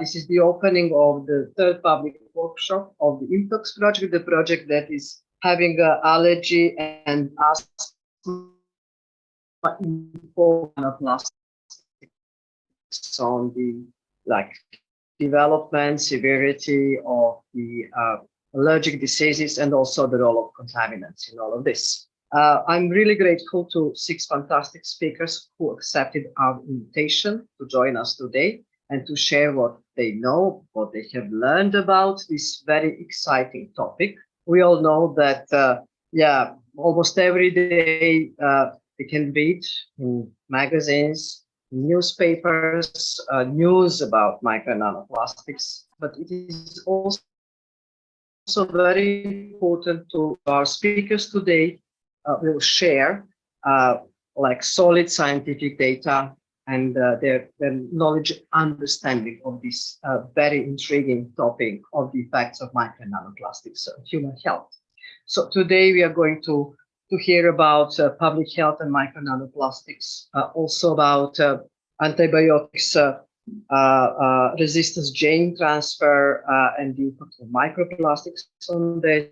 This is the opening of the third public workshop of the Imptox project, the project that is having allergy and asthma info nanoplastics on the development, severity of the allergic diseases, and also the role of contaminants in all of this. I'm really grateful to 6 fantastic speakers who accepted our invitation to join us today and to share what they know, what they have learned about this very exciting topic. We all know that, almost every day we can read in magazines, newspapers, news about micro and nanoplastics, but it is also very important to our speakers today will share solid scientific data and their knowledge understanding of this very intriguing topic of the effects of micro and nanoplastics on human health. So today we are going to hear about public health and micro nanoplastics, also about antibiotics, resistance gene transfer, and the impact of microplastics on this.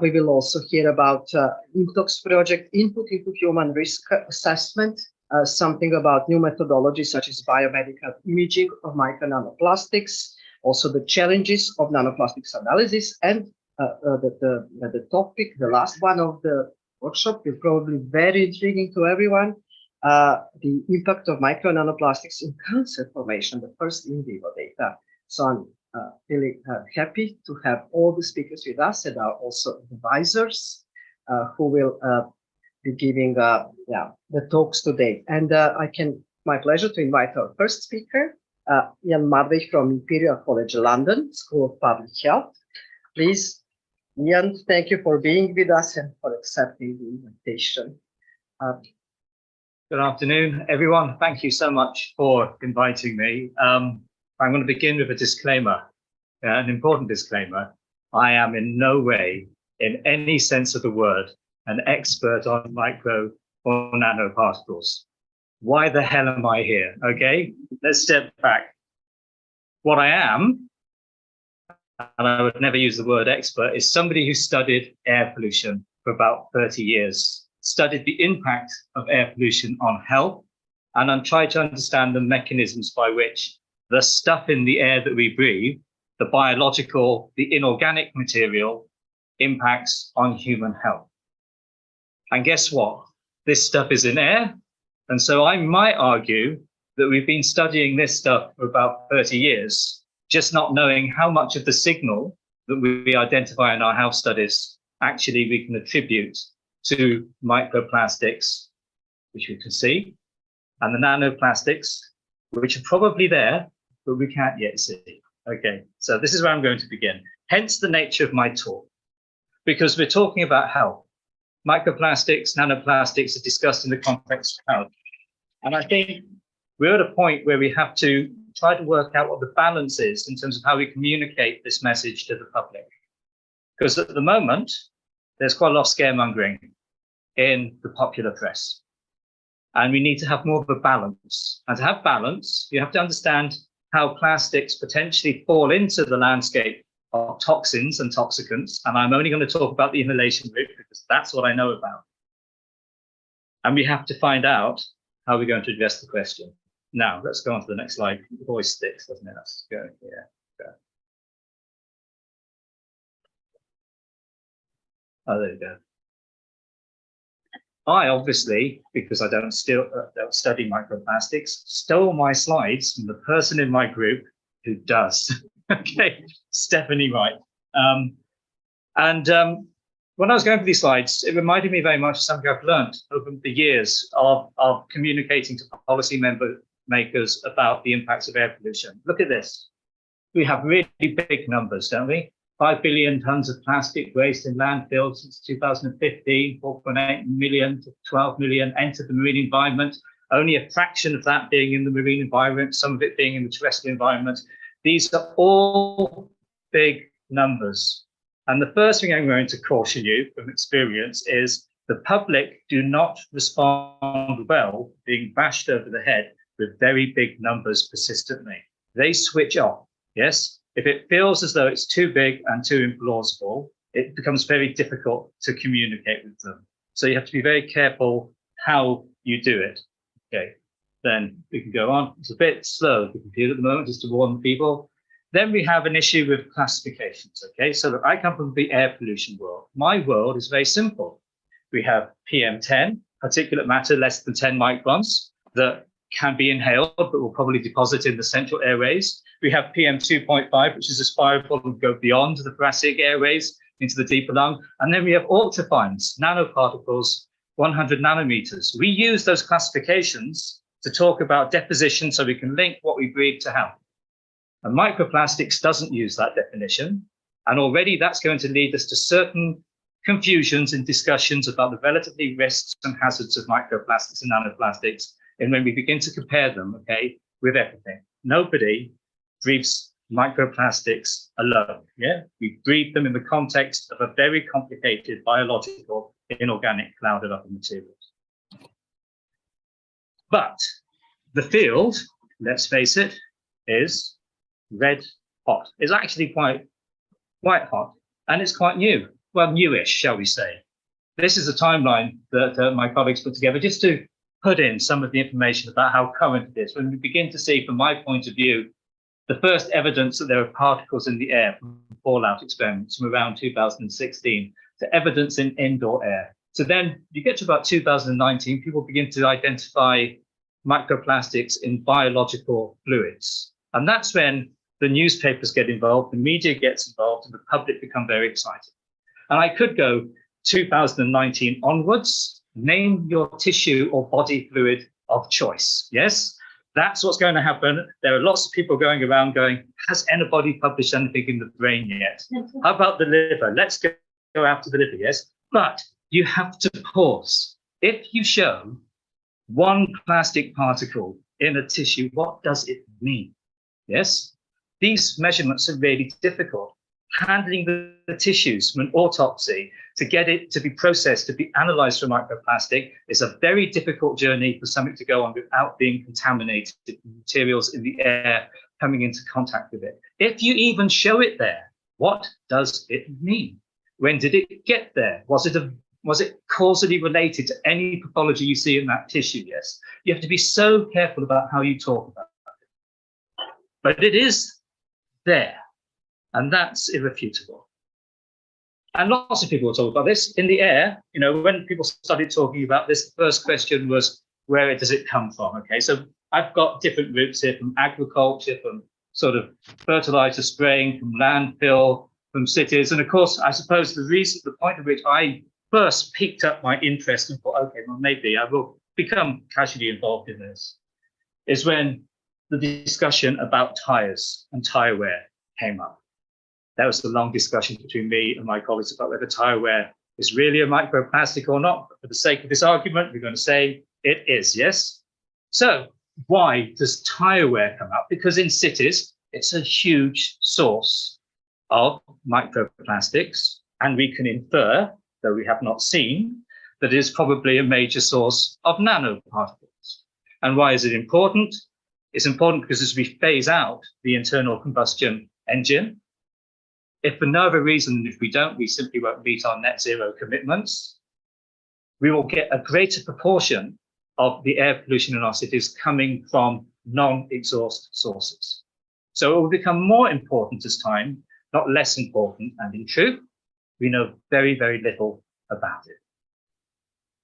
We will also hear about Imptox project, input into human risk assessment, something about new methodologies such as biomedical imaging of micro nanoplastics, also the challenges of nanoplastics analysis, and the topic, the last one of the workshop, will probably be very intriguing to everyone, the impact of micro nanoplastics in cancer formation, the first in vivo data. So I'm really happy to have all the speakers with us and are also advisors who will be giving the talks today. And my pleasure to invite our first speaker, Ian Madvey from Imperial College London, School of Public Health. Please, Ian, thank you for being with us and for accepting the invitation. Good afternoon, everyone. Thank you so much for inviting me. I'm going to begin with a disclaimer, an important disclaimer. I am in no way, in any sense of the word, an expert on micro or nanoparticles. Why the hell am I here? Okay, let's step back. What I am, and I would never use the word expert, is somebody who studied air pollution for about 30 years, studied the impact of air pollution on health, and I'm trying to understand the mechanisms by which the stuff in the air that we breathe, the biological, the inorganic material, impacts on human health. And guess what? This stuff is in air. And so I might argue that we've been studying this stuff for about 30 years, just not knowing how much of the signal that we identify in our health studies actually we can attribute to microplastics, which we can see, and the nanoplastics, which are probably there, but we can't yet see. Okay, so this is where I'm going to begin. Hence the nature of my talk, because we're talking about health. Microplastics, nanoplastics are discussed in the context of health. And I think we're at a point where we have to try to work out what the balance is in terms of how we communicate this message to the public. Because at the moment, there's quite a lot of scaremongering in the popular press. And we need to have more of a balance. And to have balance, you have to understand how plastics potentially fall into the landscape of toxins and toxicants. And I'm only going to talk about the inhalation route because that's what I know about. And we have to find out how we're going to address the question. Now, let's go on to the next slide. The voice sticks, doesn't it? Let's go here. Go. Oh, there you go. I obviously, because I don't study microplastics, stole my slides from the person in my group who does. Okay, Stephanie Wright. When I was going through these slides, it reminded me very much of something I've learned over the years of communicating to policy makers about the impacts of air pollution. Look at this. We have really big numbers, don't we? 5 billion tons of plastic waste in landfills since 2015, 4.8 million to 12 million entered the marine environment, only a fraction of that being in the marine environment, some of it being in the terrestrial environment. These are all big numbers. And the first thing I'm going to caution you from experience is the public do not respond well being bashed over the head with very big numbers persistently. They switch off, yes? If it feels as though it's too big and too implausible, it becomes very difficult to communicate with them. So you have to be very careful how you do it. Okay, then we can go on. It's a bit slow, the computer at the moment, just to warn people. Then we have an issue with classifications. Okay, so look, I come from the air pollution world. My world is very simple. We have PM10, particulate matter less than 10 microns, that can be inhaled, but will probably deposit in the central airways. We have PM2.5, which is aspirable and go beyond the thoracic airways into the deeper lung. And then we have ultrafines, nanoparticles, 100 nanometers. We use those classifications to talk about deposition so we can link what we breathe to health. And microplastics doesn't use that definition. And already that's going to lead us to certain confusions in discussions about the relatively risks and hazards of microplastics and nanoplastics. And when we begin to compare them, okay, with everything, nobody breathes microplastics alone. Yeah, we breathe them in the context of a very complicated biological inorganic cloud of other materials. But the field, let's face it, is red hot. It's actually quite hot, and it's quite new. Well, newish, shall we say. This is a timeline that my colleagues put together just to put in some of the information about how current it is. When we begin to see, from my point of view, the first evidence that there are particles in the air from fallout experiments from around 2016 to evidence in indoor air. So then you get to about 2019, people begin to identify microplastics in biological fluids. And that's when the newspapers get involved, the media gets involved, and the public become very excited. And I could go 2019 onwards, name your tissue or body fluid of choice. Yes, that's what's going to happen. There are lots of people going around going, has anybody published anything in the brain yet? How about the liver? Let's go after the liver, yes? But you have to pause. If you show one plastic particle in a tissue, what does it mean? Yes, these measurements are really difficult. Handling the tissues from an autopsy to get it to be processed, to be analyzed for microplastic is a very difficult journey for something to go on without being contaminated, materials in the air coming into contact with it. If you even show it there, what does it mean? When did it get there? Was it causally related to any pathology you see in that tissue? Yes. You have to be so careful about how you talk about it. But it is there. And that's irrefutable. And lots of people talk about this in the air. You know, when people started talking about this, the first question was, where does it come from? Okay, so I've got different routes here from agriculture, from sort of fertilizer spraying, from landfill, from cities. And of course, I suppose the point at which I first picked up my interest and thought, okay, well, maybe I will become casually involved in this, is when the discussion about tires and tire wear came up. There was a long discussion between me and my colleagues about whether tire wear is really a microplastic or not. But for the sake of this argument, we're going to say it is, yes? So why does tire wear come up? Because in cities, it's a huge source of microplastics. And we can infer, though we have not seen, that it is probably a major source of nanoparticles. And why is it important? It's important because as we phase out the internal combustion engine, if for no other reason, if we don't, we simply won't meet our net zero commitments, we will get a greater proportion of the air pollution in our cities coming from non-exhaust sources. So it will become more important as time, not less important. And in truth, we know very, very little about it.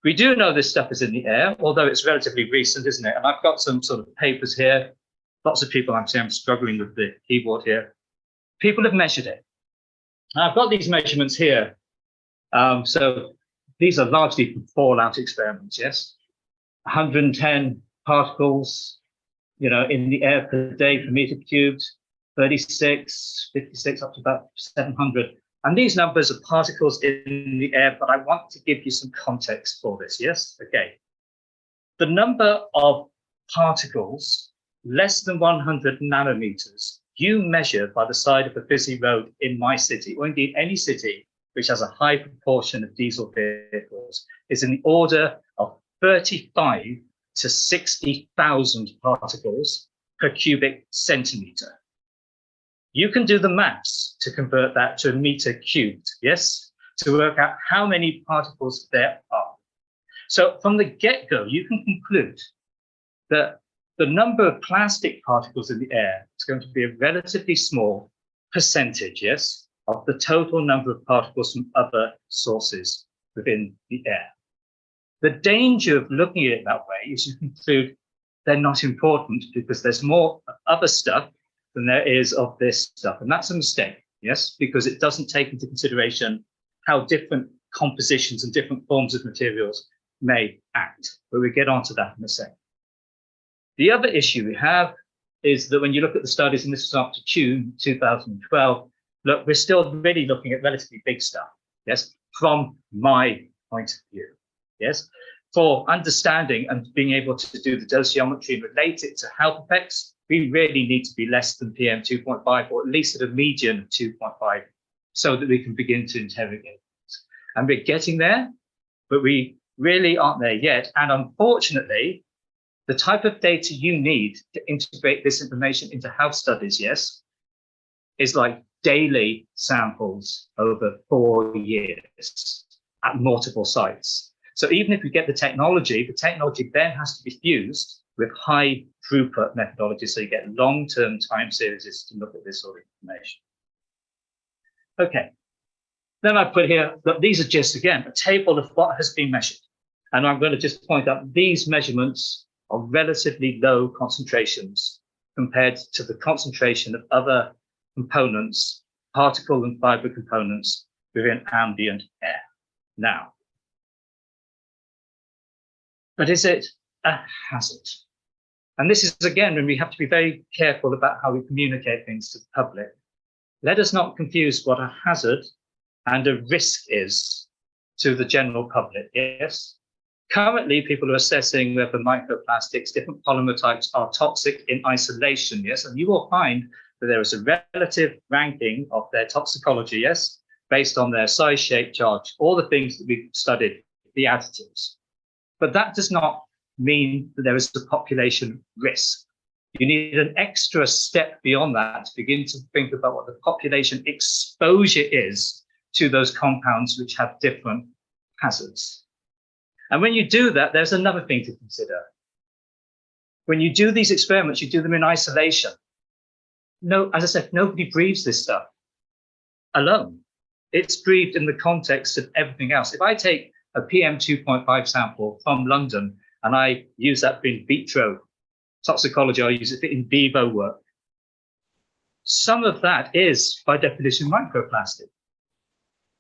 We do know this stuff is in the air, although it's relatively recent, isn't it? And I've got some sort of papers here. Lots of people, I'm struggling with the keyboard here. People have measured it. And I've got these measurements here. So these are largely from fallout experiments, yes? 110 particles, you know, in the air per day per meter cubed, 36, 56, up to about 700. And these numbers are particles in the air, but I want to give you some context for this, yes? Okay. The number of particles less than 100 nanometers you measure by the side of a busy road in my city, or indeed any city which has a high proportion of diesel vehicles, is in the order of 35 to 60,000 particles per cubic centimeter. You can do the maths to convert that to a meter cubed, yes, to work out how many particles there are. So from the get-go, you can conclude that the number of plastic particles in the air is going to be a relatively small percentage, yes, of the total number of particles from other sources within the air. The danger of looking at it that way is you conclude they're not important because there's more other stuff than there is of this stuff. And that's a mistake, yes, because it doesn't take into consideration how different compositions and different forms of materials may act. But we'll get onto that in a second. The other issue we have is that when you look at the studies, and this was up to June 2012, look, we're still really looking at relatively big stuff, yes, from my point of view, yes. For understanding and being able to do the dosyometry and relate it to health effects, we really need to be less than PM 2.5, or at least at a median of 2.5, so that we can begin to interrogate it. And we're getting there, but we really aren't there yet. And unfortunately, the type of data you need to integrate this information into health studies, yes, is like daily samples over 4 years at multiple sites. So even if we get the technology then has to be fused with high throughput methodology, so you get long-term time series to look at this sort of information. Okay, then I put here that these are just, again, a table of what has been measured. And I'm going to just point out these measurements are relatively low concentrations compared to the concentration of other components, particle and fiber components within ambient air. Now, but is it a hazard? And this is, again, when we have to be very careful about how we communicate things to the public. Let us not confuse what a hazard and a risk is to the general public, yes? Currently, people are assessing whether microplastics, different polymer types, are toxic in isolation, yes? And you will find that there is a relative ranking of their toxicology, yes? Based on their size, shape, charge, all the things that we've studied, the additives. But that does not mean that there is a population risk. You need an extra step beyond that to begin to think about what the population exposure is to those compounds which have different hazards. And when you do that, there's another thing to consider. When you do these experiments, you do them in isolation. No, as I said, nobody breathes this stuff alone. It's breathed in the context of everything else. If I take a PM 2.5 sample from London and I use that for in vitro toxicology, I use it for in vivo work, some of that is, by definition, microplastic.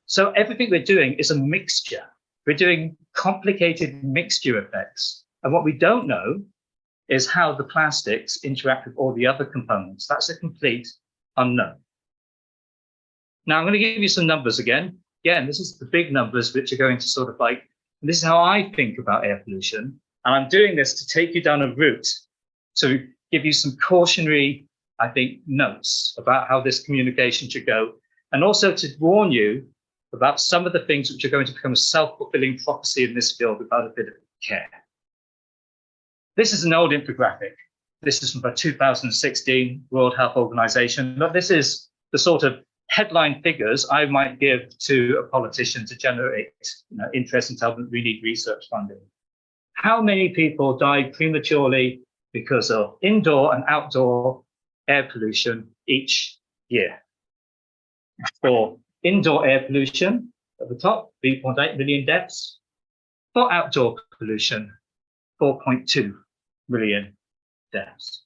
So everything we're doing is a mixture. We're doing complicated mixture effects. And what we don't know is how the plastics interact with all the other components. That's a complete unknown. Now, I'm going to give you some numbers again. Again, this is the big numbers which are going to sort of like, this is how I think about air pollution. And I'm doing this to take you down a route to give you some cautionary, I think, notes about how this communication should go. And also to warn you about some of the things which are going to become a self-fulfilling prophecy in this field without a bit of care. This is an old infographic. This is from the 2016 World Health Organization. But this is the sort of headline figures I might give to a politician to generate interest and tell them we need research funding. How many people died prematurely because of indoor and outdoor air pollution each year? For indoor air pollution, at the top, 3.8 million deaths. For outdoor pollution, 4.2 million deaths.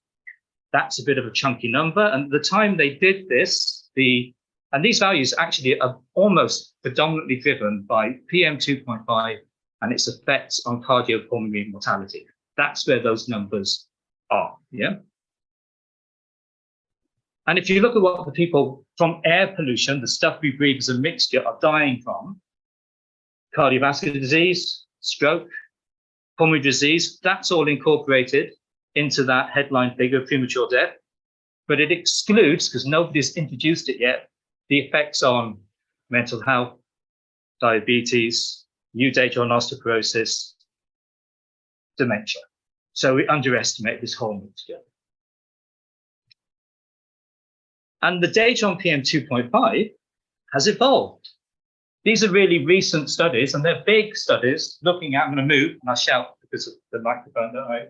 That's a bit of a chunky number. And at the time they did this, and these values actually are almost predominantly driven by PM 2.5 and its effects on cardiopulmonary mortality. That's where those numbers are, yeah? And if you look at what the people from air pollution, the stuff we breathe as a mixture, are dying from, cardiovascular disease, stroke, pulmonary disease, that's all incorporated into that headline figure of premature death. But it excludes, because nobody's introduced it yet, the effects on mental health, diabetes, new age or osteoporosis, dementia. So we underestimate this whole mixture. And the data on PM2.5 has evolved. These are really recent studies, and they're big studies looking at, I'm going to move, and I shout because of the microphone, don't I?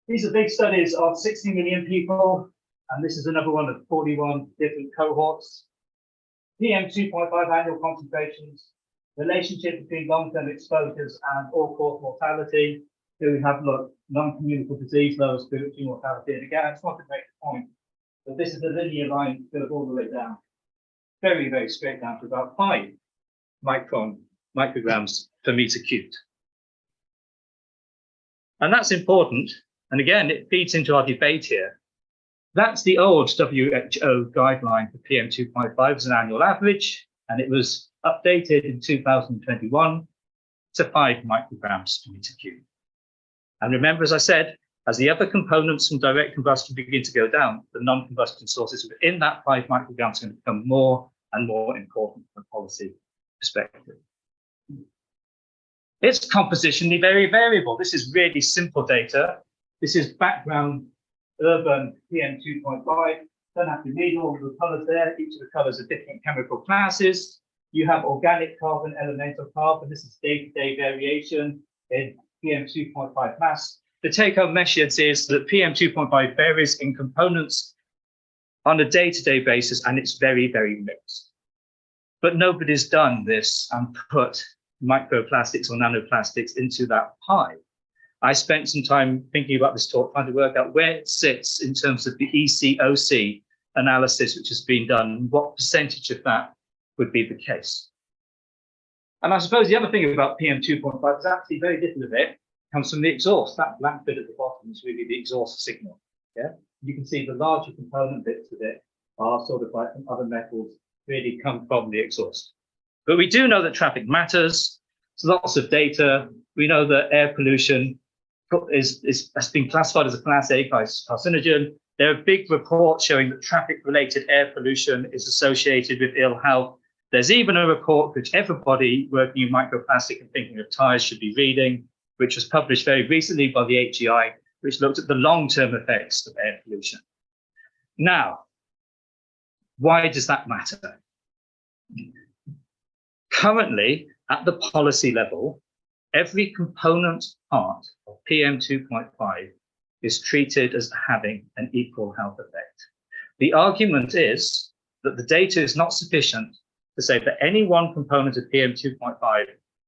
These are big studies of 60 million people, and this is another one of 41 different cohorts. PM2.5 annual concentrations, relationship between long-term exposures and all-cause mortality. Here we have non-communicable disease, lower respiratory mortality. And again, I just want to make the point that this is a linear line that goes all the way down, very, very straight down to about 5 micrograms per meter cubed. And that's important. And again, it feeds into our debate here. That's the old WHO guideline for PM2.5 as an annual average, and it was updated in 2021 to 5 micrograms per meter cubed. And remember, as I said, as the other components from direct combustion begin to go down, the non-combustion sources within that 5 micrograms are going to become more and more important from a policy perspective. It's compositionally very variable. This is really simple data. This is background urban PM2.5. Don't have to read all of the colors there. Each of the colors are different chemical classes. You have organic carbon, elemental carbon. This is day-to-day variation in PM2.5 mass. The take-home message is that PM2.5 varies in components on a day-to-day basis, and it's very, very mixed. But nobody's done this and put microplastics or nanoplastics into that pie. I spent some time thinking about this talk, trying to work out where it sits in terms of the ECOC analysis which has been done, and what percentage of that would be the case. And I suppose the other thing about PM2.5 is actually very little of it comes from the exhaust. That black bit at the bottom is really the exhaust signal. Yeah, you can see the larger component bits of it are sort of like other metals really come from the exhaust. But we do know that traffic matters. There's lots of data. We know that air pollution has been classified as a class A carcinogen. There are big reports showing that traffic-related air pollution is associated with ill health. There's even a report which everybody working in microplastic and thinking of tires should be reading, which was published very recently by the HEI, which looked at the long-term effects of air pollution. Now, why does that matter? Currently, at the policy level, every component part of PM2.5 is treated as having an equal health effect. The argument is that the data is not sufficient to say that any one component of PM2.5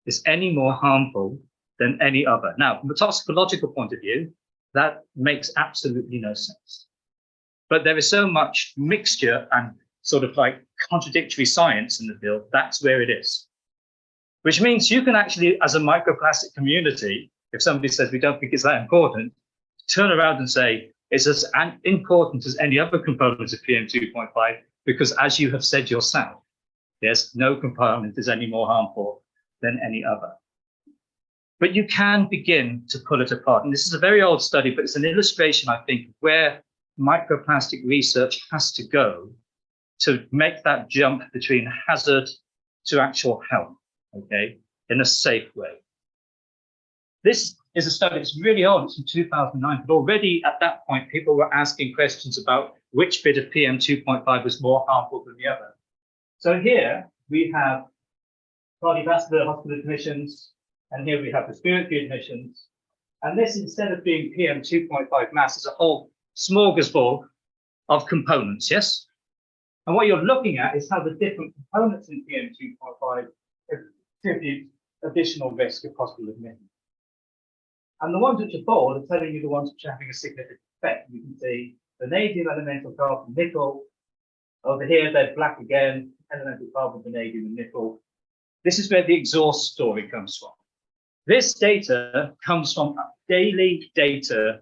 is any more harmful than any other. Now, from a toxicological point of view, that makes absolutely no sense. But there is so much mixture and sort of like contradictory science in the field, that's where it is. Which means you can actually, as a microplastic community, if somebody says we don't think it's that important, turn around and say it's as important as any other component of PM2.5, because as you have said yourself, yes, no component is any more harmful than any other. But you can begin to pull it apart. And this is a very old study, but it's an illustration, I think, where microplastic research has to go to make that jump between hazard to actual health, okay, in a safe way. This is a study that's really old, it's from 2009, but already at that point, people were asking questions about which bit of PM2.5 was more harmful than the other. So here we have cardiovascular hospital admissions, and here we have respiratory admissions. And this, instead of being PM2.5 mass, is a whole smorgasbord of components, yes? And what you're looking at is how the different components in PM2.5 contribute additional risk of hospital admission. And the ones which are bold are telling you the ones which are having a significant effect. You can see vanadium, elemental carbon, nickel. Over here, they're black again, elemental carbon, vanadium, and nickel. This is where the exhaust story comes from. This data comes from daily data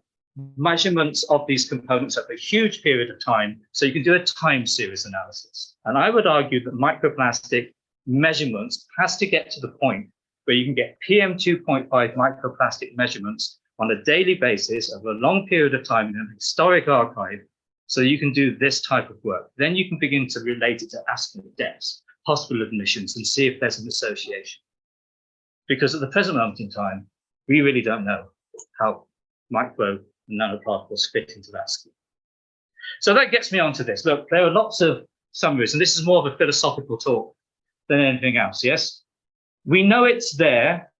measurements of these components over a huge period of time. So you can do a time series analysis. And I would argue that microplastic measurements has to get to the point where you can get PM2.5 microplastic measurements on a daily basis over a long period of time in an historic archive, so you can do this type of work. Then you can begin to relate it to aspirin deaths, hospital admissions, and see if there's an association. Because at the present moment in time, we really don't know. how micro and nanoparticles fit into that scheme. So that gets me onto this. Look, there are lots of summaries, and this is more of a philosophical talk than anything else, yes? We know it's there.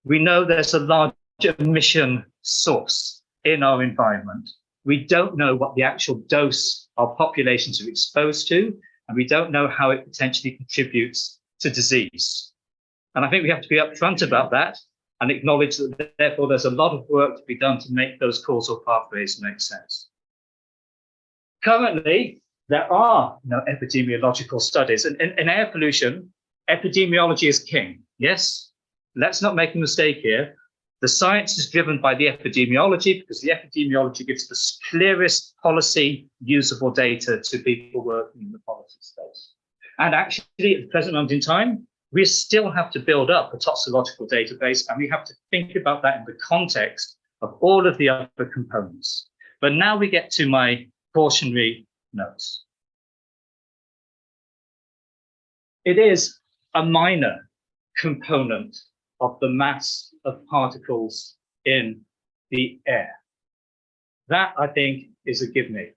We know there's a large emission source in our environment. We don't know what the actual dose our populations are exposed to, and we don't know how it potentially contributes to disease. And I think we have to be upfront about that and acknowledge that therefore there's a lot of work to be done to make those causal pathways make sense. Currently, there are no epidemiological studies. And in air pollution, epidemiology is king. Yes, let's not make a mistake here. The science is driven by the epidemiology because the epidemiology gives the clearest policy usable data to people working in the policy space. And actually, at the present moment in time, we still have to build up a toxicological database, and we have to think about that in the context of all of the other components. But now we get to my cautionary notes. It is a minor component of the mass of particles in the air. That, I think, is a give me.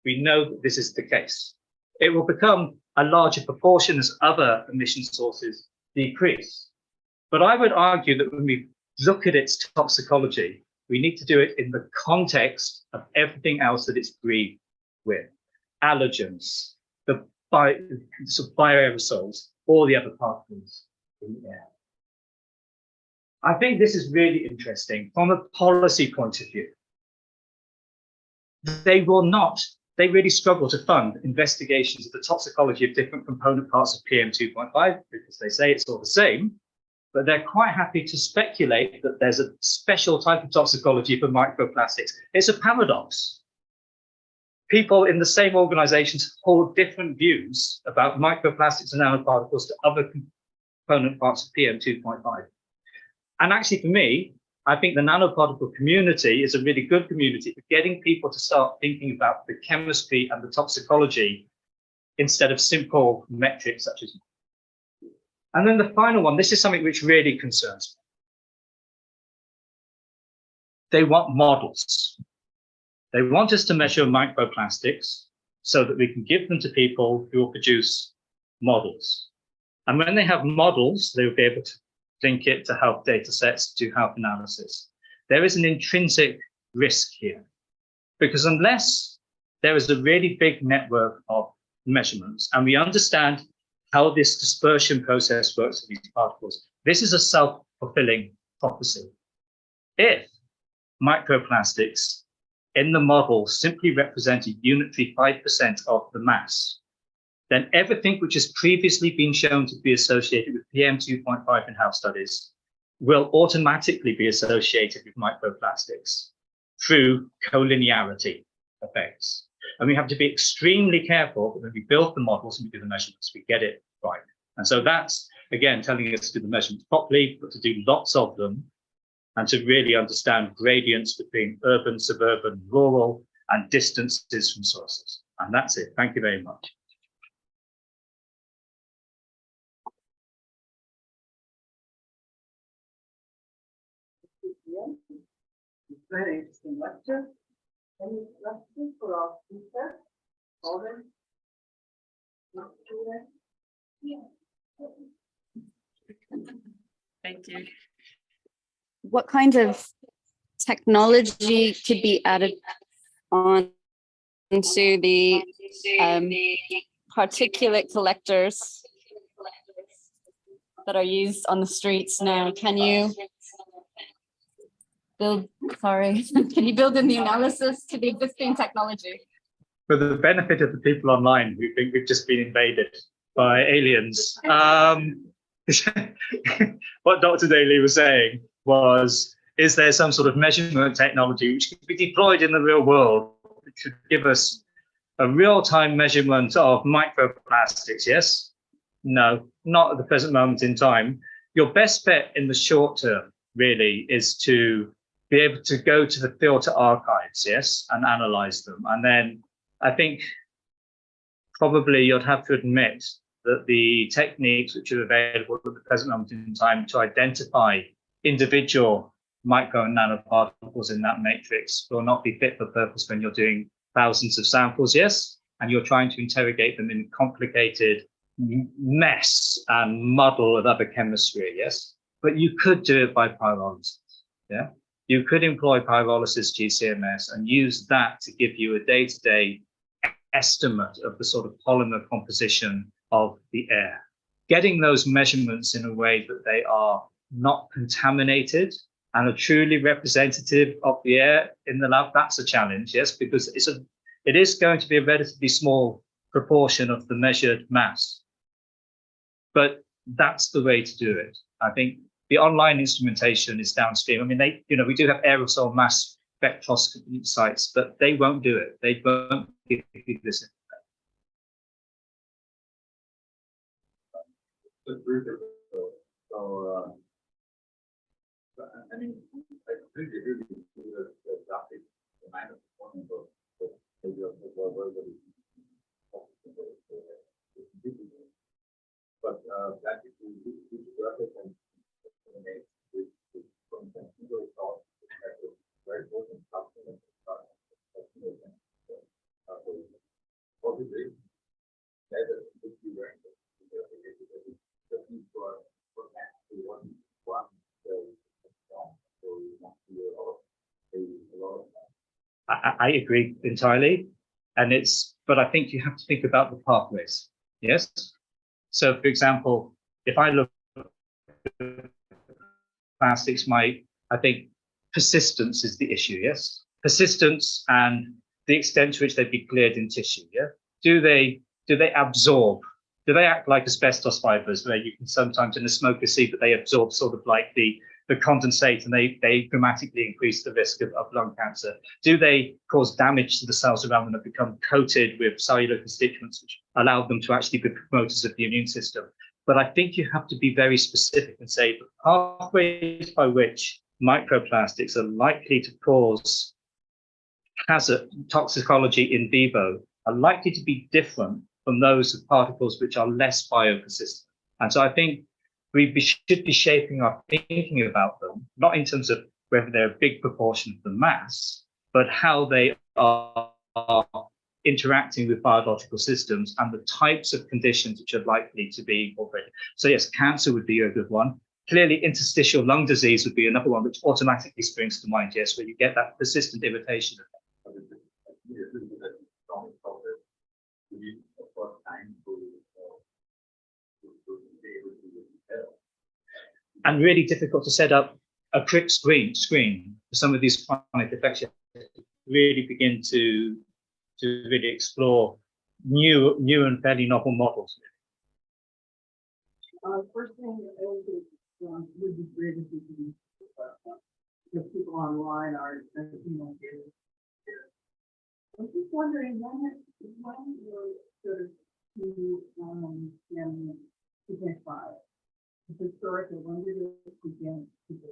We know that this is the case. It will become a larger proportion as other emission sources decrease. But I would argue that when we look at its toxicology, we need to do it in the context of everything else that it's breathed with. Allergens, the bioaerosols, all the other particles in the air. I think this is really interesting from a policy point of view. They really struggle to fund investigations of the toxicology of different component parts of PM2.5 because they say it's all the same, but they're quite happy to speculate that there's a special type of toxicology for microplastics. It's a paradox. People in the same organizations hold different views about microplastics and nanoparticles to other component parts of PM2.5. And actually, for me, I think the nanoparticle community is a really good community for getting people to start thinking about the chemistry and the toxicology instead of simple metrics such as. And then the final one, this is something which really concerns me. They want models. They want us to measure microplastics so that we can give them to people who will produce models. And when they have models, they will be able to link it to health data sets, to health analysis. There is an intrinsic risk here, because unless there is a really big network of measurements and we understand how this dispersion process works in these particles, this is a self-fulfilling prophecy. If microplastics in the model simply represent a unitary 5% of the mass, then everything which has previously been shown to be associated with PM2.5 in health studies will automatically be associated with microplastics through collinearity effects. And we have to be extremely careful that when we build the models and we do the measurements, we get it right. And so that's, again, telling us to do the measurements properly, but to do lots of them and to really understand gradients between urban, suburban, rural, and distances from sources. And that's it. Thank you very much. Very interesting lecture. Any questions for our speaker? Already? Thank you. What kind of technology could be added on to the particulate collectors that are used on the streets now? Can you build, can you build in the analysis to the existing technology? For the benefit of the people online who think we've just been invaded by aliens, what Dr. Daly was saying was, is there some sort of measurement technology which could be deployed in the real world that should give us a real-time measurement of microplastics? Yes? No, not at the present moment in time. Your best bet in the short term really is to be able to go to the filter archives, yes, and analyze them. And then I think probably you'd have to admit that the techniques which are available at the present moment in time to identify individual micro and nanoparticles in that matrix will not be fit for purpose when you're doing thousands of samples, yes, and you're trying to interrogate them in complicated mess and muddle of other chemistry, yes, but you could do it by pyrolysis, yeah. You could employ pyrolysis GCMS and use that to give you a day-to-day estimate of the sort of polymer composition of the air. Getting those measurements in a way that they are not contaminated and are truly representative of the air in the lab, that's a challenge, yes, because it is going to be a relatively small proportion of the measured mass. But that's the way to do it. I think the online instrumentation is downstream. I mean, we do have aerosol mass spectroscopy sites, but they won't do it. They won't give you this. I mean, I completely agree with you that the graphic, the minus point of but that if you use graphic and make with content, very thought, very important something obviously, that would be very I agree entirely, but I think you have to think about the pathways. Yes. So, for example, if I look at plastics, I think persistence is the issue. Yes, persistence and the extent to which they'd be cleared in tissue. Yeah. Do they absorb? Do they act like asbestos fibers, where you can sometimes in a smoker see that they absorb sort of like the condensate, and they dramatically increase the risk of lung cancer? Do they cause damage to the cells around them that become coated with cellular constituents, which allow them to actually be promoters of the immune system? But I think you have to be very specific and say the pathways by which microplastics are likely to cause hazard toxicology in vivo are likely to be different from those of particles which are less biopersistent. And so I think should be shaping our thinking about them, not in terms of whether they're a big proportion of the mass, but how they are interacting with biological systems and the types of conditions which are likely to be incorporated. So yes, cancer would be a good one. Clearly, interstitial lung disease would be another one which automatically springs to mind, yes, where you get that persistent irritation. And really difficult to set up a quick screen for some of these chronic infections, really begin to really explore new and fairly novel models. First thing would be great if we can, if people online are, I'm just wondering when you're sort of to 2.5. Historically, when did it begin to do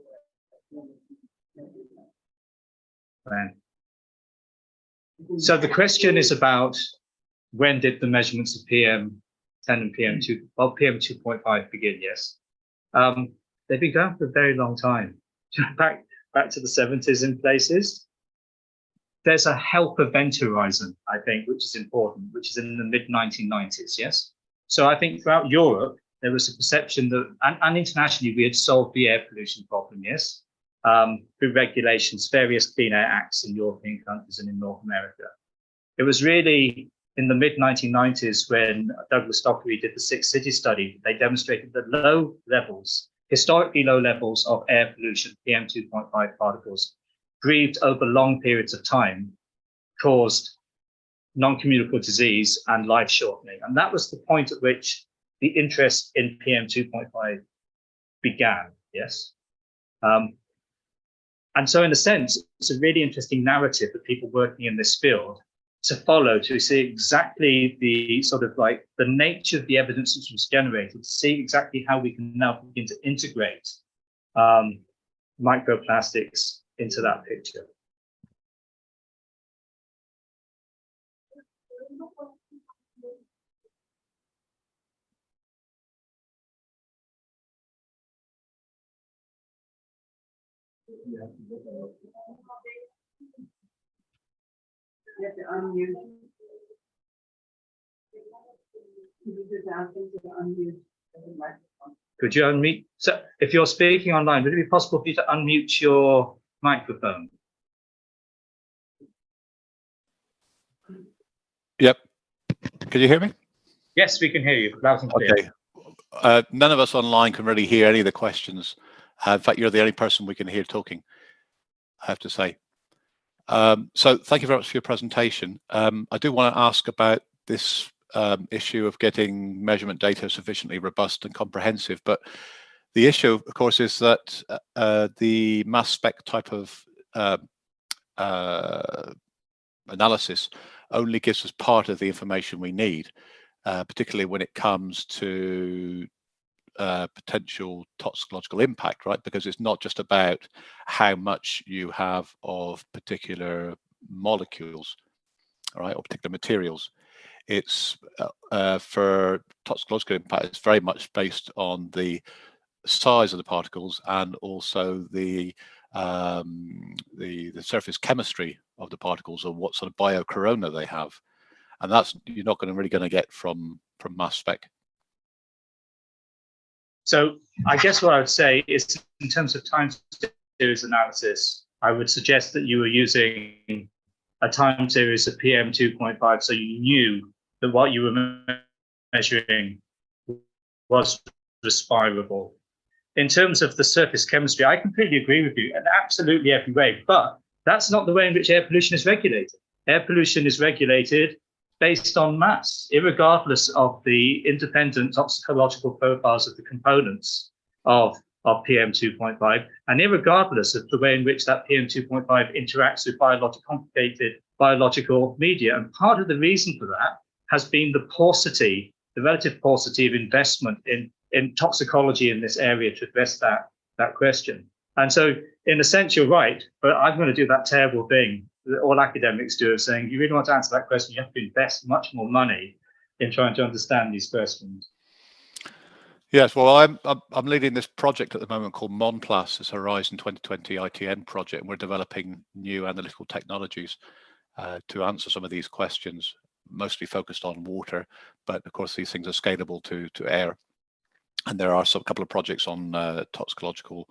Right. So the question is about when did the measurements of PM10 and PM2.5 begin? Yes, they've been going for a very long time. back to the 70s in places. There's a health event horizon, I think, which is important, which is in the mid-1990s. Yes, so I think throughout Europe there was a perception that, and internationally, we had solved the air pollution problem, yes, through regulations, various clean air acts in European countries and in North America. It was really in the mid-1990s when Douglas Dockery did the 6 City study. They demonstrated that low levels, historically low levels of air pollution, PM2.5 particles, breathed over long periods of time, caused non-communicable disease and life shortening. And that was the point at which the interest in PM2.5 began, yes? And so in a sense, it's a really interesting narrative that people working in this field to follow, to see exactly the sort of like the nature of the evidence which was generated, to see exactly how we can now begin to integrate microplastics into that picture. you have to look at it. You have to unmute. Could you just ask them to unmute the microphone? Could you unmute? So if you're speaking online, would it be possible for you to unmute your microphone? Yep. Can you hear me? Yes, we can hear you loud and clear. Okay. None of us online can really hear any of the questions. In fact, you're the only person we can hear talking, I have to say. So thank you very much for your presentation. I do want to ask about this issue of getting measurement data sufficiently robust and comprehensive. But the issue, of course, is that the mass spec type of analysis only gives us part of the information we need, particularly when it comes to potential toxicological impact, right? Because it's not just about how much you have of particular molecules, right, or particular materials. It's for toxicological impact, it's very much based on the size of the particles and also the surface chemistry of the particles, or what sort of biocorona they have, and that's you're not really going to get from mass spec. So I guess what I would say is, in terms of time series analysis, I would suggest that you were using a time series of PM2.5, so you knew that what you were measuring was respirable. In terms of the surface chemistry, I completely agree with you in absolutely every way, but that's not the way in which air pollution is regulated. Air pollution is regulated based on mass, irregardless of the independent toxicological profiles of the components of PM2.5, and irregardless of the way in which that PM2.5 interacts with complicated biological media. And part of the reason for that has been the paucity, the relative paucity of investment in toxicology in this area to address that question. And so, in a sense, you're right, but I'm going to do that terrible thing that all academics do, of saying, you really want to answer that question, you have to invest much more money in trying to understand these questions. Yes, well, I'm leading this project at the moment called MONPLAS, it's Horizon 2020 ITN project, and we're developing new analytical technologies to answer some of these questions, mostly focused on water, but of course these things are scalable to air. And there are a couple of projects on toxicological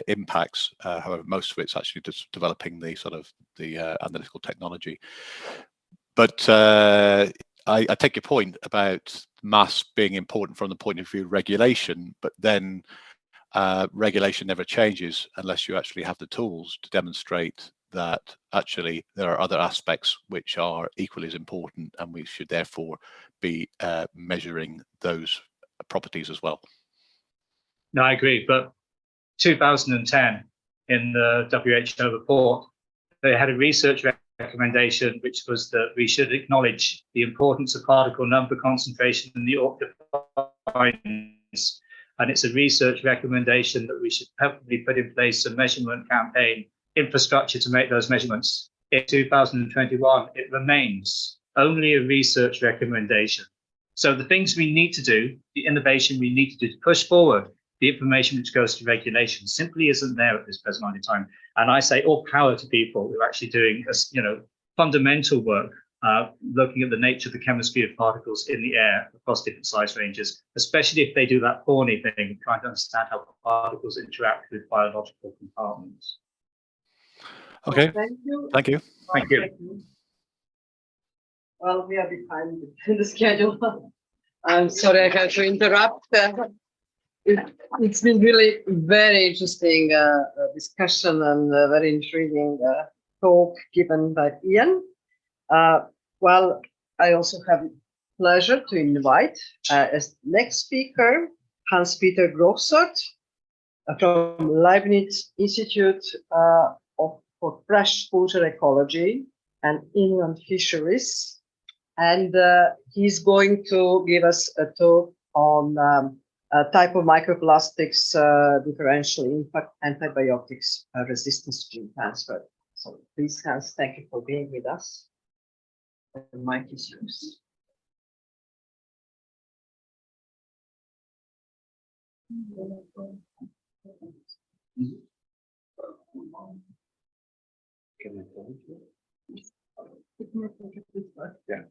impacts. However, most of it's actually just developing the analytical technology. But I take your point about mass being important from the point of view of regulation, but then regulation never changes unless you actually have the tools to demonstrate that actually there are other aspects which are equally as important, and we should therefore be measuring those properties as well. No, I agree. But 2010, in the WHO report, they had a research recommendation, which was that we should acknowledge the importance of particle number, concentration, and the findings. And it's a research recommendation that we should probably put in place a measurement campaign infrastructure to make those measurements. In 2021, it remains only a research recommendation. So the things we need to do, the innovation we need to do to push forward the information which goes to regulation simply isn't there at this present moment in time. And I say all power to people who are actually doing fundamental work, looking at the nature of the chemistry of particles in the air across different size ranges, especially if they do that thorny thing, trying to understand how particles interact with biological compartments. Okay. Thank you. Thank you. Thank you. Well, we are behind the schedule. I'm sorry I had to interrupt. It's been really very interesting discussion and very intriguing talk given by Ian. Well, I also have pleasure to invite as next speaker Hans-Peter Grossert from Leibniz Institute for Freshwater Ecology and Inland Fisheries, and he's going to give us a talk on a type of microplastics differential impact antibiotics resistance gene transfer. So please, Hans, thank you for being with us. The mic is yours. Can I tell you? Yeah.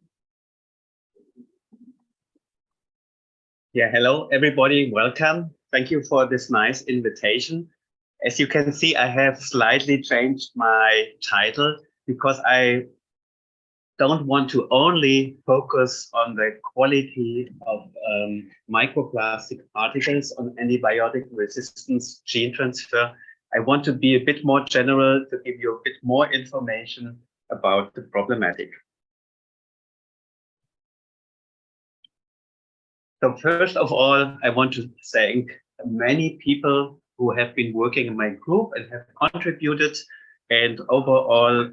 Yeah, hello everybody, welcome. Thank you for this nice invitation. As you can see, I have slightly changed my title because I don't want to only focus on the quality of microplastic particles on antibiotic resistance gene transfer. I want to be a bit more general to give you a bit more information about the problematic. So first of all, I want to thank many people who have been working in my group and have contributed. And overall,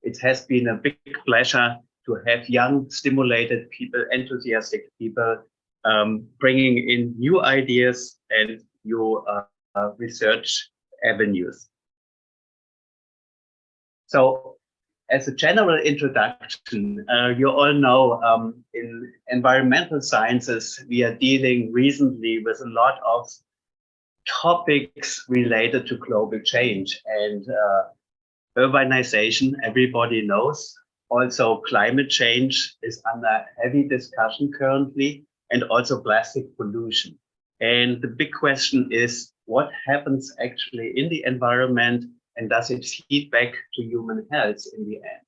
it has been a big pleasure to have young, stimulated people, enthusiastic people, bringing in new ideas and new research avenues. So as a general introduction, you all know in environmental sciences, we are dealing recently with a lot of topics related to global change and urbanization, everybody knows. Also, climate change is under heavy discussion currently, and also plastic pollution. And the big question is, what happens actually in the environment, and does it feed back to human health in the end?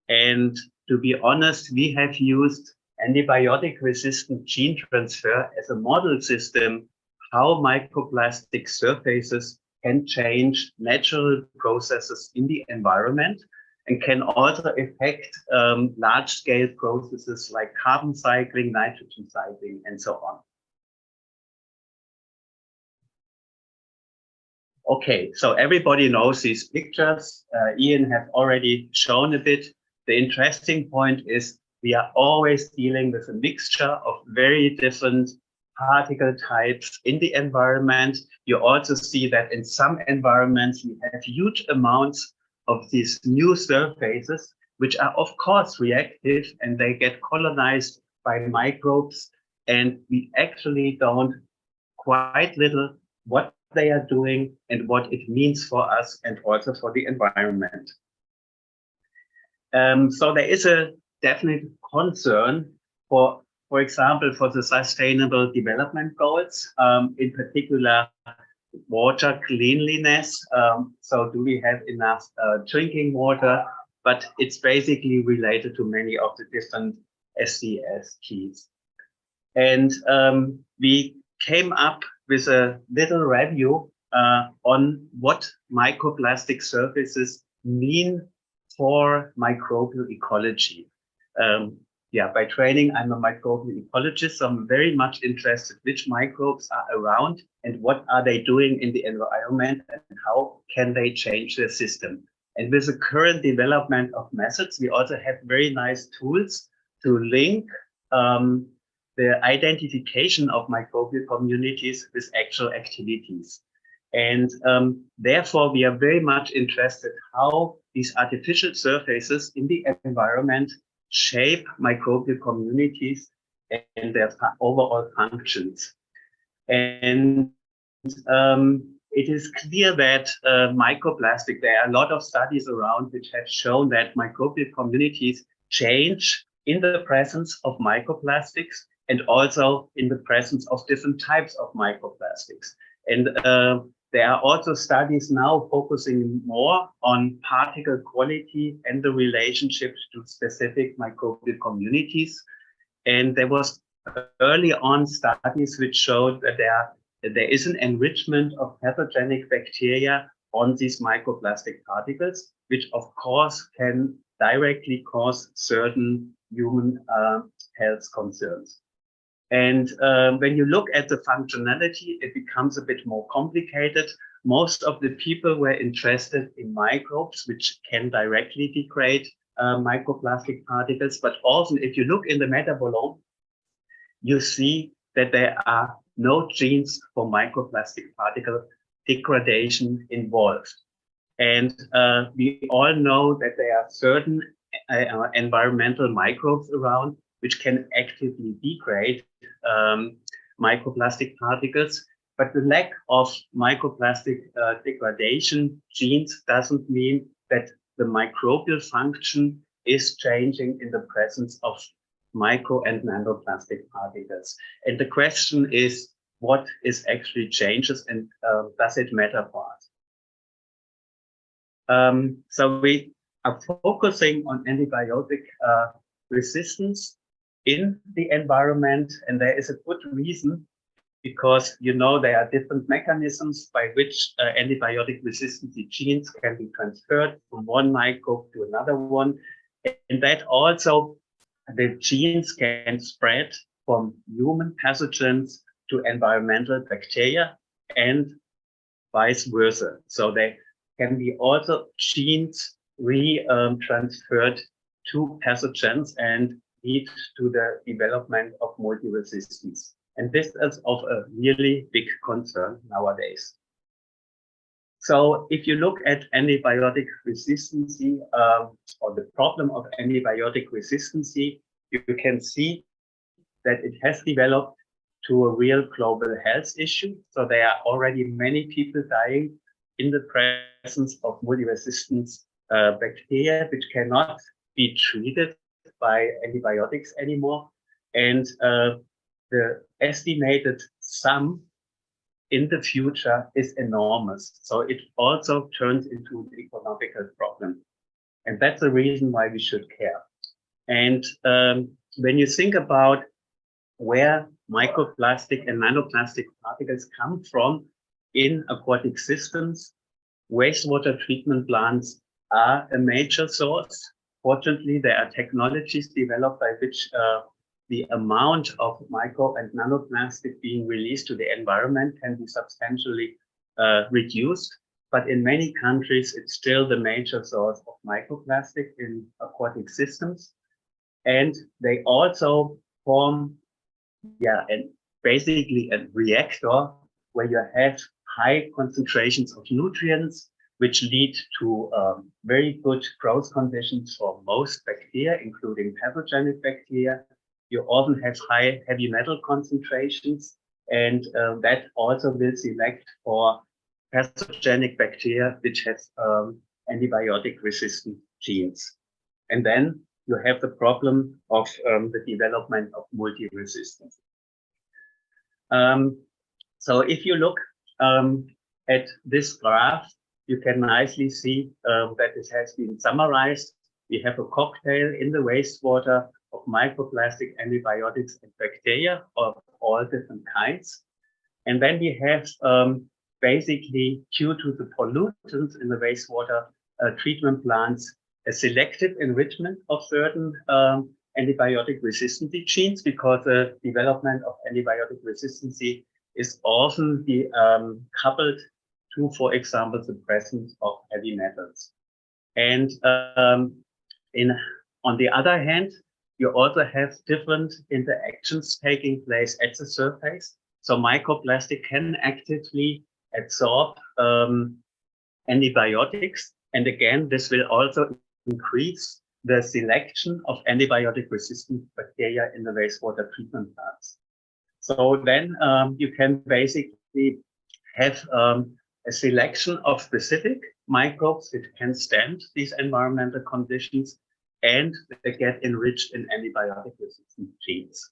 And to be honest, we have used antibiotic-resistant gene transfer as a model system, how microplastic surfaces can change natural processes in the environment and can also affect large-scale processes like carbon cycling, nitrogen cycling, and so on. Okay, so everybody knows these pictures. Ian has already shown a bit. The interesting point is we are always dealing with a mixture of very different particle types in the environment. You also see that in some environments, we have huge amounts of these new surfaces, which are of course reactive, and they get colonized by microbes. And we actually don't quite little what they are doing and what it means for us and also for the environment. So there is a definite concern for example, for the Sustainable Development Goals, in particular, water cleanliness. So do we have enough drinking water? But it's basically related to many of the different SDGs. And we came up with a little review on what microplastic surfaces mean for microbial ecology. Yeah, by training, I'm a microbial ecologist, so I'm very much interested which microbes are around and what are they doing in the environment and how can they change their system. And with the current development of methods, we also have very nice tools to link the identification of microbial communities with actual activities. And therefore, we are very much interested how these artificial surfaces in the environment shape microbial communities and their overall functions. And it is clear that microplastic, there are a lot of studies around which have shown that microbial communities change in the presence of microplastics and also in the presence of different types of microplastics. And there are also studies now focusing more on particle quality and the relationship to specific microbial communities. And there was early on studies which showed that there is an enrichment of pathogenic bacteria on these microplastic particles, which of course can directly cause certain human health concerns. And when you look at the functionality, it becomes a bit more complicated. Most of the people were interested in microbes, which can directly degrade microplastic particles. But also, if you look in the metabolome, you see that there are no genes for microplastic particle degradation involved. And we all know that there are certain environmental microbes around which can actively degrade microplastic particles. But the lack of microplastic degradation genes doesn't mean that the microbial function is changing in the presence of micro and nanoplastic particles. And the question is, what is actually changes, and does it matter for us? So we are focusing on antibiotic resistance in the environment, and there is a good reason, because there are different mechanisms by which antibiotic resistance genes can be transferred from one microbe to another one, and that also the genes can spread from human pathogens to environmental bacteria and vice versa. So they can be also genes transferred to pathogens and lead to the development of multi-resistance. And this is of a really big concern nowadays. So if you look at antibiotic resistance, or the problem of antibiotic resistance, you can see that it has developed to a real global health issue. So there are already many people dying in the presence of multi-resistance bacteria, which cannot be treated by antibiotics anymore. And the estimated sum in the future is enormous. So it also turns into an economical problem. And that's the reason why we should care. And when you think about where microplastic and nanoplastic particles come from in aquatic systems, wastewater treatment plants are a major source. Fortunately, there are technologies developed by which the amount of micro and nanoplastic being released to the environment can be substantially reduced. But in many countries, it's still the major source of microplastic in aquatic systems. And they also form, and basically a reactor where you have high concentrations of nutrients, which lead to very good growth conditions for most bacteria, including pathogenic bacteria. You often have high heavy metal concentrations, and that also will select for pathogenic bacteria, which has antibiotic resistant genes. And then you have the problem of the development of multi-resistance. So if you look at this graph, you can nicely see that it has been summarized. We have a cocktail in the wastewater of microplastic, antibiotics, and bacteria of all different kinds. And then we have basically, due to the pollutants in the wastewater treatment plants, a selective enrichment of certain antibiotic resistant genes, because the development of antibiotic resistance is often coupled to, for example, the presence of heavy metals. And on the other hand, you also have different interactions taking place at the surface. So microplastic can actively absorb antibiotics. And again, this will also increase the selection of antibiotic-resistant bacteria in the wastewater treatment plants. So then you can basically have a selection of specific microbes which can stand these environmental conditions, and they get enriched in antibiotic-resistant genes.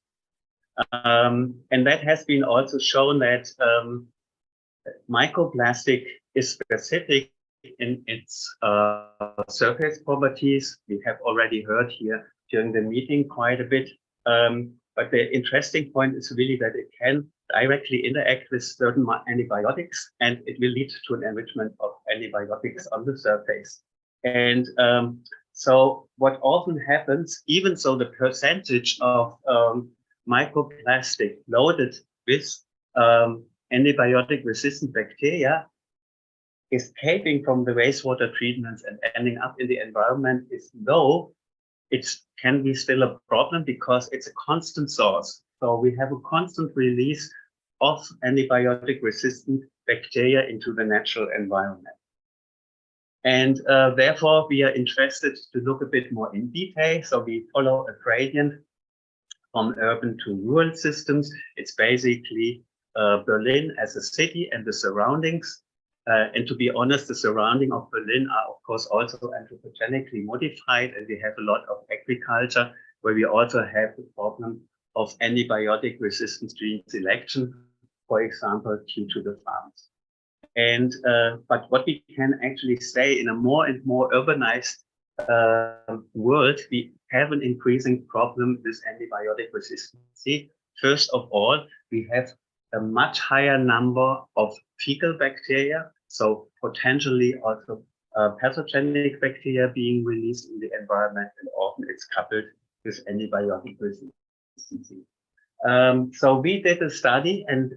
And that has been also shown that microplastic is specific in its surface properties. We have already heard here during the meeting quite a bit. But the interesting point is really that it can directly interact with certain antibiotics, and it will lead to an enrichment of antibiotics on the surface. And so what often happens, even so the percentage of microplastic loaded with antibiotic-resistant bacteria escaping from the wastewater treatments and ending up in the environment is low, it can be still a problem because it's a constant source. So we have a constant release of antibiotic-resistant bacteria into the natural environment. And therefore, we are interested to look a bit more in detail. So we follow a gradient from urban to rural systems. It's basically Berlin as a city and the surroundings. And to be honest, the surrounding of Berlin are, of course, also anthropogenically modified, and we have a lot of agriculture where we also have the problem of antibiotic resistant gene selection, for example, due to the farms. And but what we can actually say, in a more and more urbanized world, we have an increasing problem with antibiotic resistance. First of all, we have a much higher number of fecal bacteria, so potentially also pathogenic bacteria being released in the environment, and often it's coupled with antibiotic resistance. So we did a study, and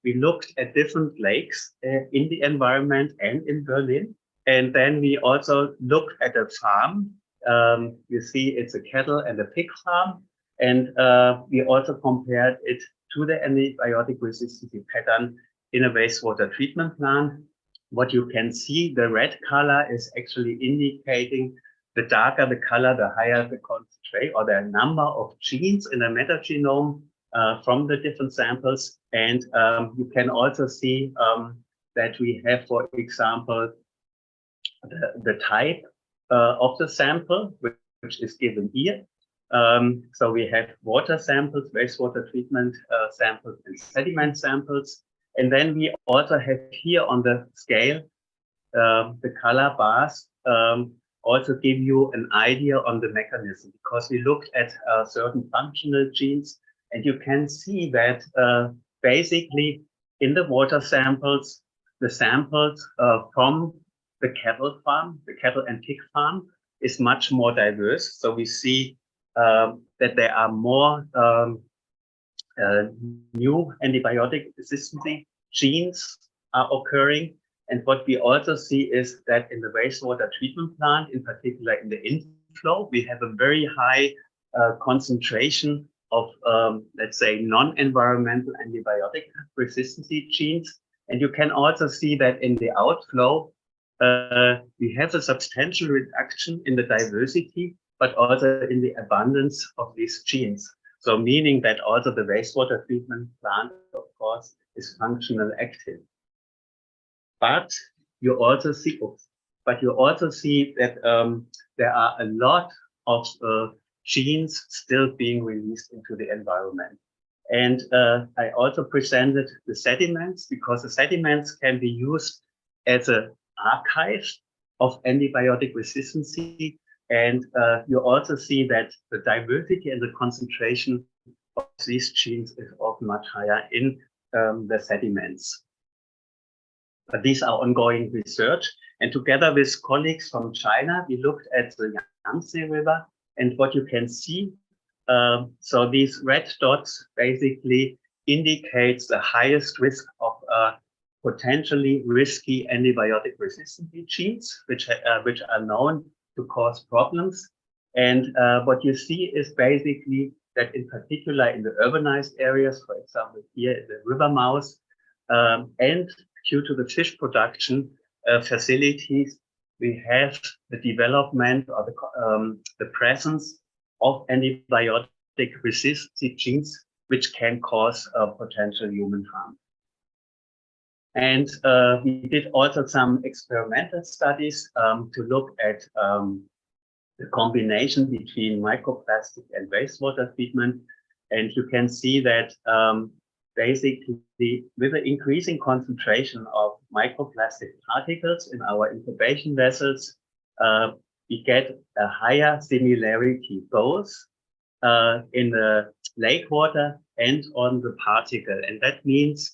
we looked at different lakes in the environment and in Berlin. And then we also looked at a farm. You see it's a cattle and a pig farm. And we also compared it to the antibiotic resistance pattern in a wastewater treatment plant. What you can see, the red color is actually indicating the darker the color, the higher the concentration or the number of genes in the metagenome from the different samples. And you can also see that we have, for example, the type of the sample, which is given here. So we have water samples, wastewater treatment samples, and sediment samples. And then we also have here on the scale, the color bars also give you an idea on the mechanism, because we looked at certain functional genes, and you can see that basically in the water samples, the samples from the cattle farm, the cattle and pig farm, is much more diverse. So we see that there are more new antibiotic resistant genes are occurring. And what we also see is that in the wastewater treatment plant, in particular in the inflow, we have a very high concentration of, let's say, non-environmental antibiotic resistant genes. And you can also see that in the outflow, we have a substantial reduction in the diversity, but also in the abundance of these genes. So meaning that also the wastewater treatment plant, of course, is functional active. But you also see, that there are a lot of genes still being released into the environment. And I also presented the sediments, because the sediments can be used as an archive of antibiotic resistance. And you also see that the diversity and the concentration of these genes is often much higher in the sediments. But these are ongoing research. And together with colleagues from China, we looked at the Yangtze River. And what you can see, so these red dots basically indicates the highest risk of potentially risky antibiotic resistant genes, which are known to cause problems. And what you see is basically that in particular in the urbanized areas, for example, here in the river mouth, and due to the fish production facilities, we have the development or the presence of antibiotic resistant genes, which can cause potential human harm. And we did also some experimental studies to look at the combination between microplastic and wastewater treatment. And you can see that basically with the increasing concentration of microplastic particles in our incubation vessels, we get a higher similarity both in the lake water and on the particle. And that means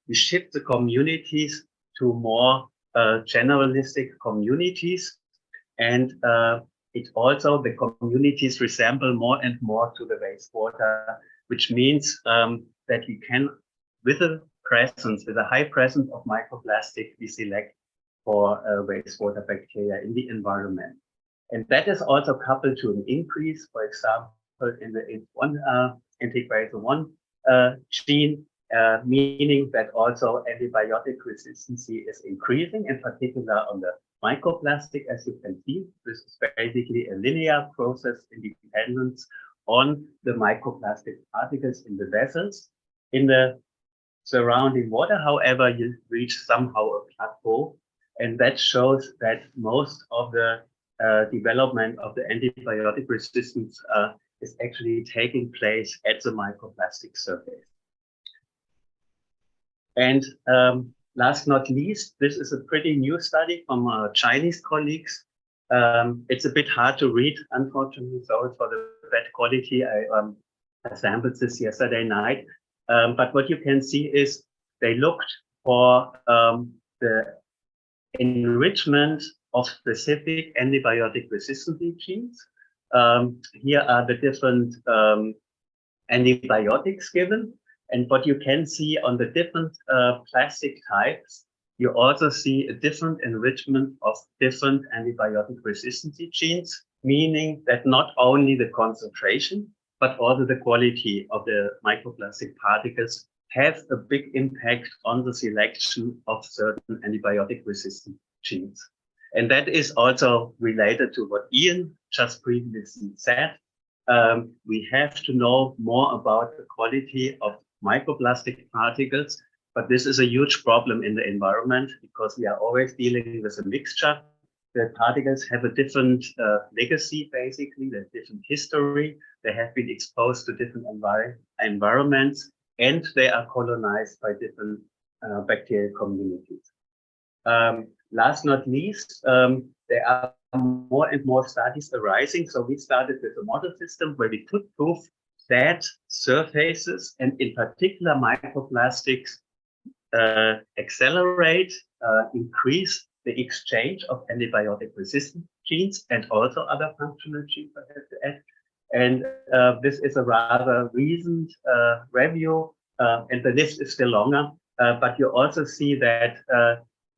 we shift the communities to more generalistic communities. And it also, the communities resemble more and more to the wastewater, which means that we can, with a high presence of microplastic, we select for wastewater bacteria in the environment. And that is also coupled to an increase, for example, in the integrase 1 gene, meaning that also antibiotic resistance is increasing, in particular on the microplastic, as you can see. This is basically a linear process in dependence on the microplastic particles in the vessels. In the surrounding water. However, you reach somehow a plateau, and that shows that most of the development of the antibiotic resistance is actually taking place at the microplastic surface. And last not least, this is a pretty new study from Chinese colleagues. It's a bit hard to read, unfortunately, sorry for the bad quality. I sampled this yesterday night. But what you can see is they looked for the enrichment of specific antibiotic resistant genes. Here are the different antibiotics given. And what you can see on the different plastic types, you also see a different enrichment of different antibiotic resistance genes, meaning that not only the concentration, but also the quality of the microplastic particles have a big impact on the selection of certain antibiotic resistant genes. And that is also related to what Ian just previously said. We have to know more about the quality of microplastic particles, but this is a huge problem in the environment because we are always dealing with a mixture. The particles have a different legacy, basically, there's different history. They have been exposed to different environments, and they are colonized by different bacterial communities. Last not least, there are more and more studies arising. So we started with a model system where we could prove that surfaces, and in particular microplastics, accelerate, increase the exchange of antibiotic resistant genes and also other functional genes, I have to add. And this is a rather recent review, and the list is still longer, but you also see that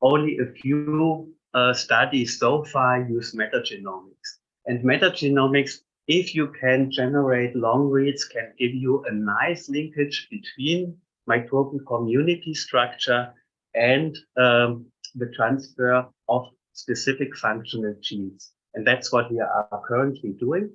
only a few studies so far use metagenomics. And metagenomics, if you can generate long reads, can give you a nice linkage between microbial community structure and the transfer of specific functional genes. And that's what we are currently doing.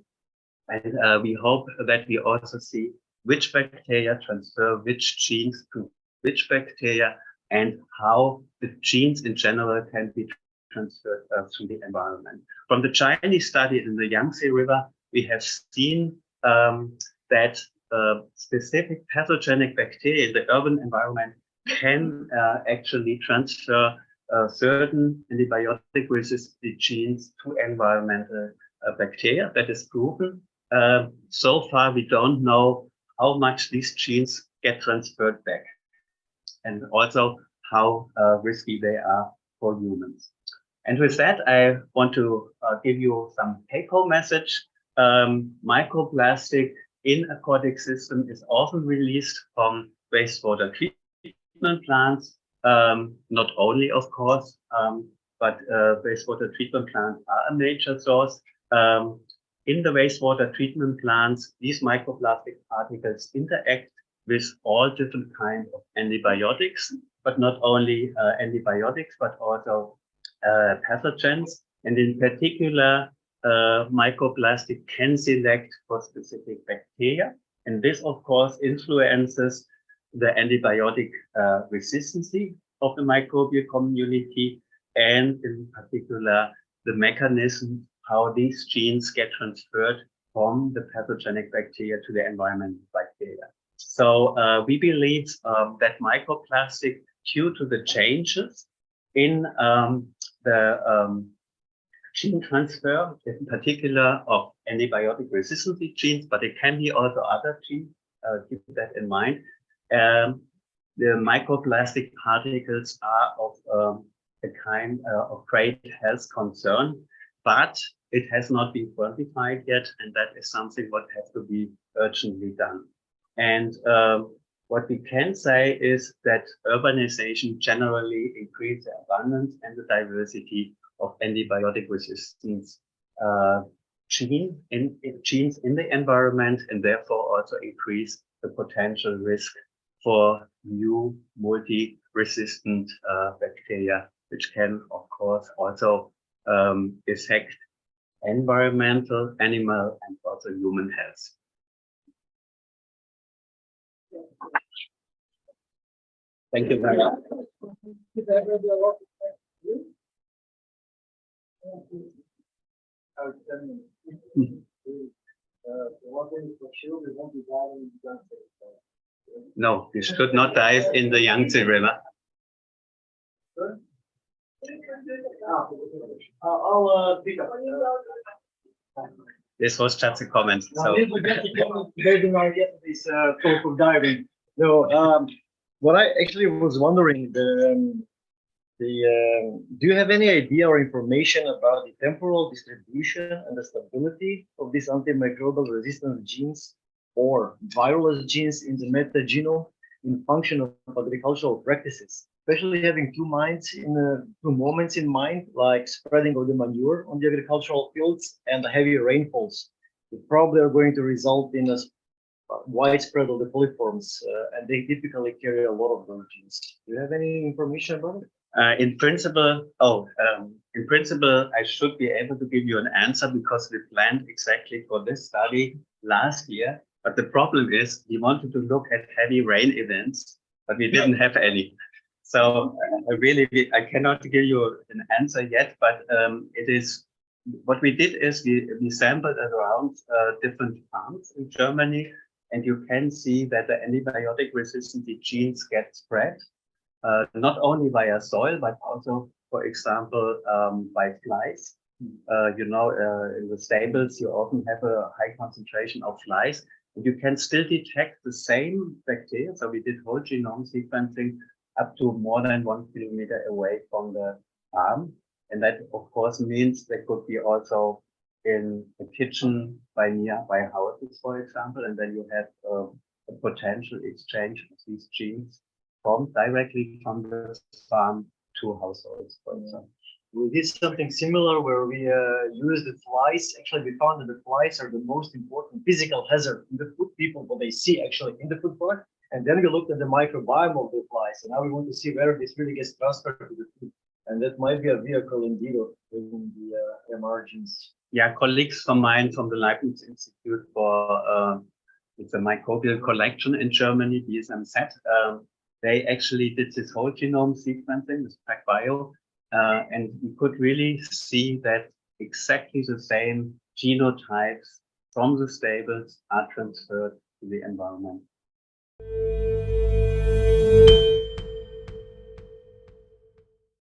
And we hope that we also see which bacteria transfer which genes to which bacteria and how the genes in general can be transferred through the environment. From the Chinese study in the Yangtze River, we have seen that specific pathogenic bacteria in the urban environment can actually transfer certain antibiotic resistant genes to environmental bacteria. That is proven. So far, we don't know how much these genes get transferred back, and also how risky they are for humans. And with that, I want to give you some take-home message. Microplastic in aquatic system is often released from wastewater treatment plants, not only, of course, but wastewater treatment plants are a major source. In the wastewater treatment plants, these microplastic particles interact with all different kinds of antibiotics, but not only antibiotics, but also pathogens. And in particular, microplastic can select for specific bacteria. And this, of course, influences the antibiotic resistance of the microbial community, and in particular, the mechanism how these genes get transferred from the pathogenic bacteria to the environmental bacteria. So we believe that microplastic, due to the changes in the gene transfer, in particular of antibiotic resistant genes, but it can be also other genes, keep that in mind. The microplastic particles are of a kind of great health concern, but it has not been quantified yet, and that is something what has to be urgently done. And what we can say is that urbanization generally increases the abundance and the diversity of antibiotic resistance genes in the environment, and therefore also increase the potential risk for new multi-resistant bacteria, which can, of course, also affect environmental, animal, and also human health. Thank you very much. No, we should not dive in the Yangtze River. I'll pick up. This was just a comment. So Building our this talk of diving. No, what I actually was wondering, do you have any idea or information about the temporal distribution and the stability of these antimicrobial resistance genes or virulence genes in the metagenome in function of agricultural practices? Especially having two moments in mind, like spreading of the manure on the agricultural fields and the heavy rainfalls, that probably are going to result in a widespread of the polyforms, and they typically carry a lot of those genes. Do you have any information about it? in principle, I should be able to give you an answer because we planned exactly for this study last year. But the problem is we wanted to look at heavy rain events, but we didn't have any. So I cannot give you an answer yet, but it is what we did is we sampled around different farms in Germany, and you can see that the antibiotic resistant genes get spread, not only via soil, but also, for example, by flies. In the stables, you often have a high concentration of flies, and you can still detect the same bacteria. So we did whole genome sequencing up to more than 1 kilometer away from the farm. And that, of course, means they could be also in a kitchen by nearby houses, for example, and then you have a potential exchange of these genes directly from the farm to households, for example. We did something similar where we used the flies. Actually, we found that the flies are the most important physical hazard in the food people, what they see actually in the food product. And then we looked at the microbiome of the flies, and now we want to see whether this really gets transferred to the food. And that might be a vehicle indeed of bringing the emergence. Yeah, colleagues of mine from the Leibniz Institute for it's a microbial collection in Germany, BSMZ. They actually did this whole genome sequencing with PacBio, and we could really see that exactly the same genotypes from the stables are transferred to the environment.